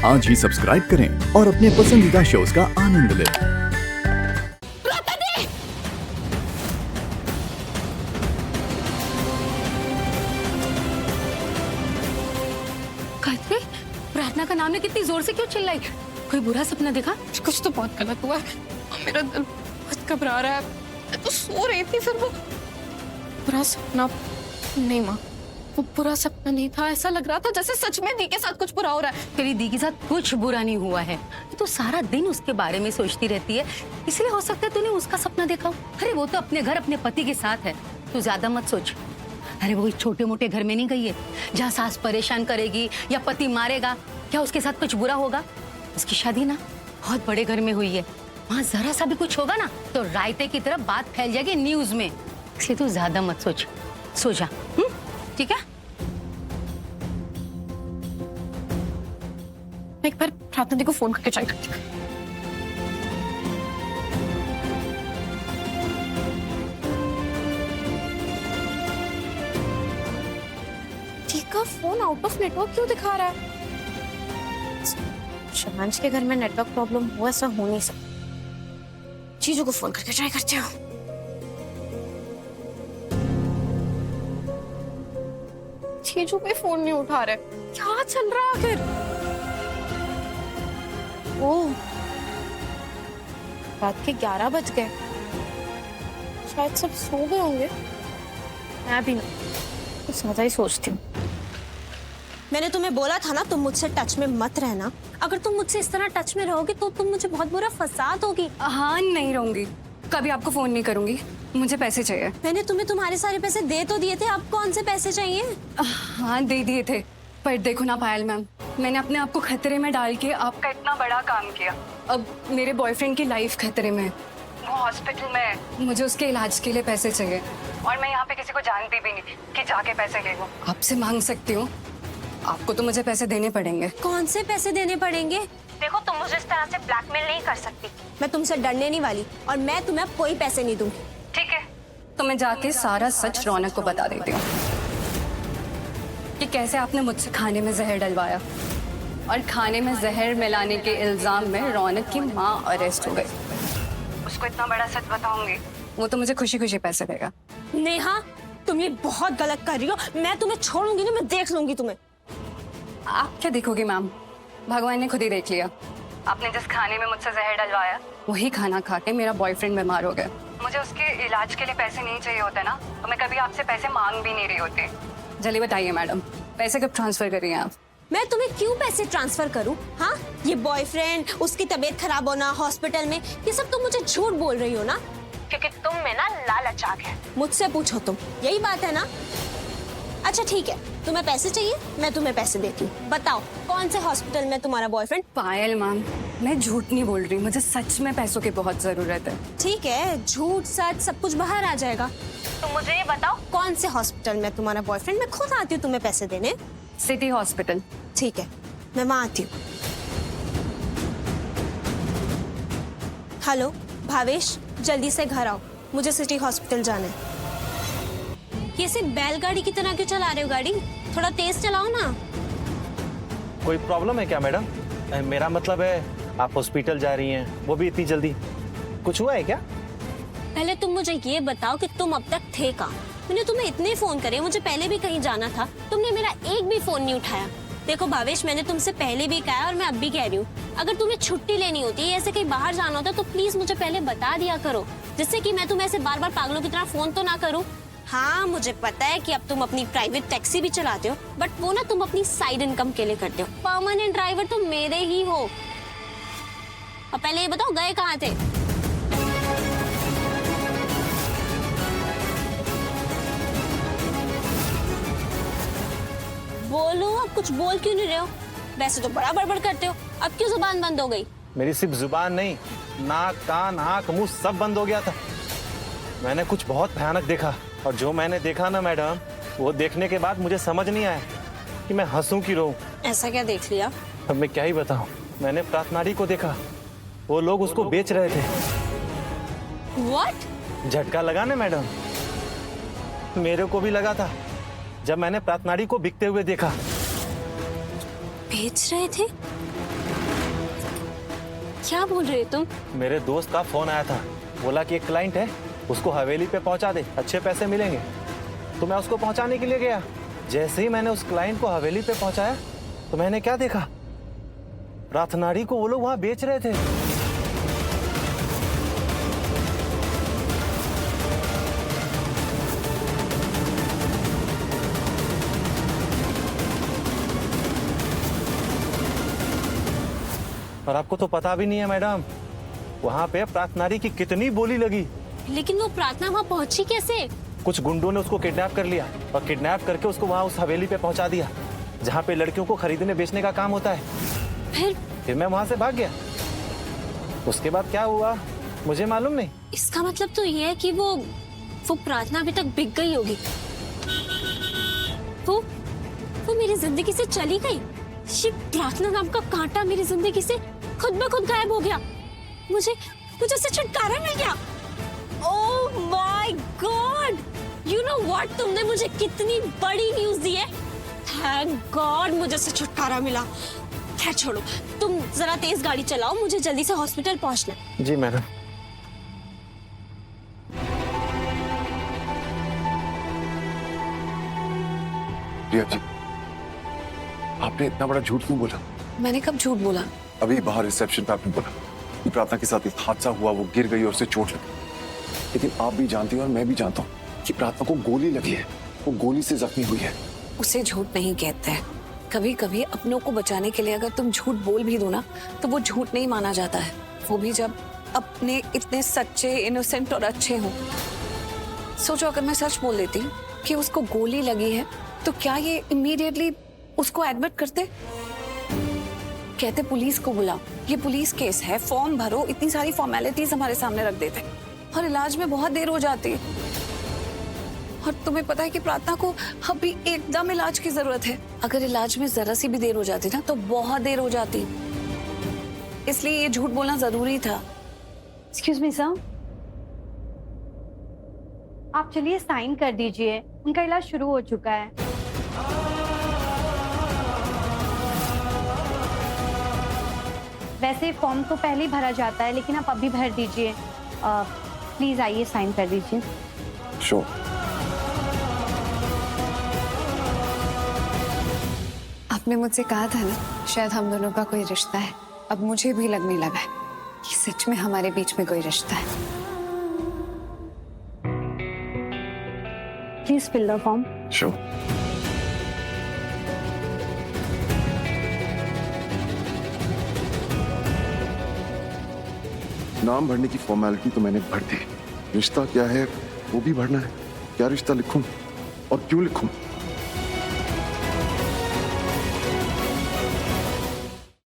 आज ही सब्सक्राइब करें और अपने पसंदीदा शोज का आनंद लें। गायत्री, प्रार्थना का नाम ने कितनी जोर से क्यों चिल्लाई? कोई बुरा सपना देखा? कुछ तो बहुत गलत हुआ है। मेरा दिल बहुत घबरा रहा है। मैं तो सो रही थी, फिर वो बुरा सपना नहीं माँ, वो बुरा सपना नहीं था। ऐसा लग रहा था जैसे सच में दी के साथ कुछ बुरा हो रहा है। तेरी दी के साथ कुछ बुरा नहीं हुआ है। तो सारा दिन उसके बारे में सोचती रहती है, इसलिए हो सकता है तूने उसका सपना देखा हो। अरे वो तो अपने घर अपने पति के साथ है, तू ज्यादा मत सोच। अरे वो छोटे मोटे घर में नहीं गई है जहाँ सास परेशान करेगी या पति मारेगा। क्या उसके साथ कुछ बुरा होगा? उसकी शादी ना बहुत बड़े घर में हुई है, वहाँ जरा सा भी कुछ होगा ना तो रायते की तरफ बात फैल जाएगी न्यूज में। इसलिए तू ज्यादा मत सोच, सो जा। ठीक है? मैं एक बार प्रार्थना दी को फोन करके ट्राई करती हूँ। का फोन आउट ऑफ नेटवर्क क्यों दिखा रहा है? शिवांश के घर में नेटवर्क प्रॉब्लम हो, ऐसा हो नहीं सकता। चीजों को फोन करके ट्राई करते हो। चीजों पे फोन नहीं उठा रहे, क्या चल रहा है आखिर? ओह, रात के 11 बज गए, शायद सब सो गए होंगे। मैं भी ना कुछ ज्यादा ही सोचती हूँ। मैंने तुम्हें बोला था ना तुम मुझसे टच में मत रहना। अगर तुम मुझसे इस तरह टच में रहोगे तो तुम मुझे बहुत बुरा फंसा दोगी। हाँ, नहीं रहूंगी, कभी आपको फोन नहीं करूंगी। मुझे पैसे चाहिए। मैंने तुम्हें तुम्हारे सारे पैसे दे तो दिए थे, अब कौन से पैसे चाहिए? हाँ, दे दिए थे, पर देखो ना पायल मैम, मैंने अपने आप को खतरे में डाल के आपका इतना बड़ा काम किया। अब मेरे बॉयफ्रेंड की लाइफ खतरे में है, वो हॉस्पिटल में है, मुझे उसके इलाज के लिए पैसे चाहिए और मैं यहाँ पे किसी को जानती भी नहीं कि जाके पैसे ले लो। आपसे मांग सकती हूँ, आपको तो मुझे पैसे देने पड़ेंगे। कौन से पैसे देने पड़ेंगे? देखो तुम मुझे इस तरह से ब्लैकमेल नहीं कर सकती। मैं तुमसे डरने नहीं वाली और मैं तुम्हें अब कोई पैसे नहीं दूंगी। ठीक है, तो मैं जाके सारा सच रौनक को बता देती हूँ कि कैसे आपने मुझसे खाने में जहर डलवाया और खाने में जहर मिलाने के इल्जाम में रौनक की माँ अरेस्ट हो गई। उसको इतना बड़ा सच बताऊंगी, वो तो मुझे खुशी खुशी पैसे देगा। नेहा, तुम ये बहुत गलत कर रही हो। मैं तुम्हें छोड़ूंगी ना, मैं देख लूंगी तुम्हें। आप क्या देखोगी मैम, भगवान ने खुद ही देख लिया। आपने जिस खाने में मुझसे जहर डलवाया वही खाना खा के मेरा बॉयफ्रेंड बीमार हो गया। मुझे उसके इलाज के लिए पैसे नहीं चाहिए होते ना, तो मैं कभी आपसे पैसे मांग भी नहीं रही होती। जल्दी बताइए मैडम, पैसे कब ट्रांसफर कर रही हैं आप? मैं तुम्हें क्यों पैसे ट्रांसफर करूं? हाँ, ये बॉयफ्रेंड, उसकी तबीयत खराब होना, हॉस्पिटल में, ये सब तुम मुझे झूठ बोल रही हो ना, क्योंकि तुम में ना लालच आ गया। मुझसे पूछो तुम, यही बात है ना? अच्छा ठीक है, तुम्हें पैसे चाहिए, मैं तुम्हें पैसे देती हूँ। बताओ कौन से हॉस्पिटल में तुम्हारा बॉयफ्रेंड? पायल मैम, मैं झूठ नहीं बोल रही, मुझे सच में पैसों की बहुत जरूरत है। ठीक है, झूठ सच सब कुछ बाहर आ जाएगा। तो मुझे ये बताओ कौन से हॉस्पिटल में तुम्हारा बॉयफ्रेंड? मैं खुद आती हूँ तुम्हें पैसे देने। City hospital. ठीक है, मैं वहाँ आती हूँ। हेलो भावेश, जल्दी से घर आओ, मुझे सिटी हॉस्पिटल जाना है। ये सिर्फ बैलगाड़ी की तरह क्यों चला रहे हो गाड़ी? थोड़ा तेज चलाओ ना। कोई प्रॉब्लम है क्या मैडम? मेरा मतलब है आप हॉस्पिटल जा रही हैं, वो भी इतनी जल्दी, कुछ हुआ है क्या? पहले तुम मुझे ये बताओ कि तुम अब तक थे कहाँ? मैंने तुम्हें इतने फोन करे, मुझे पहले भी कहीं जाना था, तुमने मेरा एक भी फोन नहीं उठाया। देखो भावेश, मैंने तुमसे पहले भी कहा और मैं अब भी कह रही हूँ, अगर तुम्हें छुट्टी लेनी होती है, ऐसे कहीं बाहर जाना होता तो प्लीज मुझे पहले बता दिया करो, जिससे कि मैं तुम्हें ऐसे बार बार पागलों की तरह फोन तो ना करूँ। हाँ, मुझे पता है कि अब तुम अपनी प्राइवेट टैक्सी भी चलाते हो, बट वो ना तुम अपनी साइड इनकम के लिए करते हो। परमानेंट ड्राइवर तो मेरे ही हो। और पहले ये बताओ गए कहाँ थे? बोलो, अब कुछ बोल क्यों नहीं रहे हो? वैसे तो बड़ा बड़बड़ करते हो, अब क्यों जुबान बंद हो गई? मेरी सिर्फ जुबान नहीं, नाक, कान, आँख, मुंह सब बंद हो गया था। मैंने कुछ बहुत भयानक देखा और जो मैंने देखा ना मैडम, वो देखने के बाद मुझे समझ नहीं आया कि मैं हंसूं कि रोऊं। ऐसा क्या देख लिया? अब मैं क्या ही बताऊं। मैंने प्रार्थनाड़ी को देखा, वो लोग उसको बेच रहे थे। What? झटका लगा ना मैडम, मेरे को भी लगा था जब मैंने प्रार्थनाड़ी को बिकते हुए देखा। बेच रहे थे? क्या बोल रहे हो तुम? मेरे दोस्त का फोन आया था, बोला कि एक क्लाइंट है, उसको हवेली पे पहुंचा दे, अच्छे पैसे मिलेंगे। तो मैं उसको पहुंचाने के लिए गया। जैसे ही मैंने उस क्लाइंट को हवेली पे पहुंचाया तो मैंने क्या देखा, रातनाड़ी को वो लोग वहां बेच रहे थे। और आपको तो पता भी नहीं है मैडम, वहां पे प्रार्थनारी की कितनी बोली लगी। लेकिन वो प्रार्थना वहाँ पहुंची कैसे? कुछ गुंडों ने उसको किडनैप कर लिया और किडनैप करके उसको वहां उस हवेली पे पहुंचा दिया जहां पे लड़कियों को खरीदने बेचने का काम होता है। फिर मैं वहां से भाग गया। उसके बाद क्या हुआ मुझे मालूम नहीं। इसका मतलब तो ये है कि वो प्रार्थना अभी तक बिक गई होगी। वो मेरी जिंदगी से चली गई। ये प्रार्थना नाम का कांटा मेरी जिंदगी से खुद ब खुद गायब हो गया। मुझे उससे छुटकारा मिल गया। Oh my God, you know what, तुमने मुझे कितनी बड़ी न्यूज दी है। थैंक गॉड मुझे से छुटकारा मिला। खैर छोड़ो, तुम जरा तेज गाड़ी चलाओ, मुझे जल्दी से हॉस्पिटल पहुंचना है। जी मैडम। प्रिया जी, आपने इतना बड़ा झूठ क्यों बोला? मैंने कब झूठ बोला? अभी बाहर रिसेप्शन पे आपने बोला कि प्रार्थना के साथ एक हादसा हुआ, वो गिर गई और उसे चोट लगी। लेकिन आप भी जानती हो और मैं भी जानता हूँ कि प्रार्थना को गोली लगी है, वो गोली से जख्मी हुई है। उसे झूठ नहीं कहते हैं। कभी कभी अपनों को बचाने के लिए अगर तुम झूठ बोल भी दो ना तो वो झूठ नहीं माना जाता है, वो भी जब अपने इतने सच्चे, इनोसेंट और अच्छे हों। सोचो अगर मैं सच बोल देती कि उसको गोली लगी है तो क्या ये इमीडिएटली उसको एडमिट करते? कहते पुलिस को बुलाओ, ये पुलिस केस है, फॉर्म भरो, इतनी सारी फॉर्मेलिटीज हमारे सामने रख देते और इलाज में बहुत देर हो जाती है। और तुम्हें पता है कि प्रार्थना को अभी एकदम इलाज की जरूरत है। अगर इलाज में जरा सी भी देर हो जाती ना तो बहुत देर हो जाती, इसलिए ये झूठ बोलना जरूरी था। एक्सक्यूज मी सर, आप चलिए साइन कर दीजिए, उनका इलाज शुरू हो चुका है। वैसे फॉर्म तो पहले ही भरा जाता है लेकिन आप अभी भर दीजिए। प्लीज आइए साइन कर दीजिए। श्योर। आपने मुझसे कहा था ना शायद हम दोनों का कोई रिश्ता है, अब मुझे भी लगने लगा है कि सच में हमारे बीच में कोई रिश्ता है। Please fill the form. Sure. नाम भरने की फॉर्मेलिटी तो मैंने भर दी, रिश्ता क्या है वो भी भरना है। क्या रिश्ता लिखूं और क्यों लिखूं?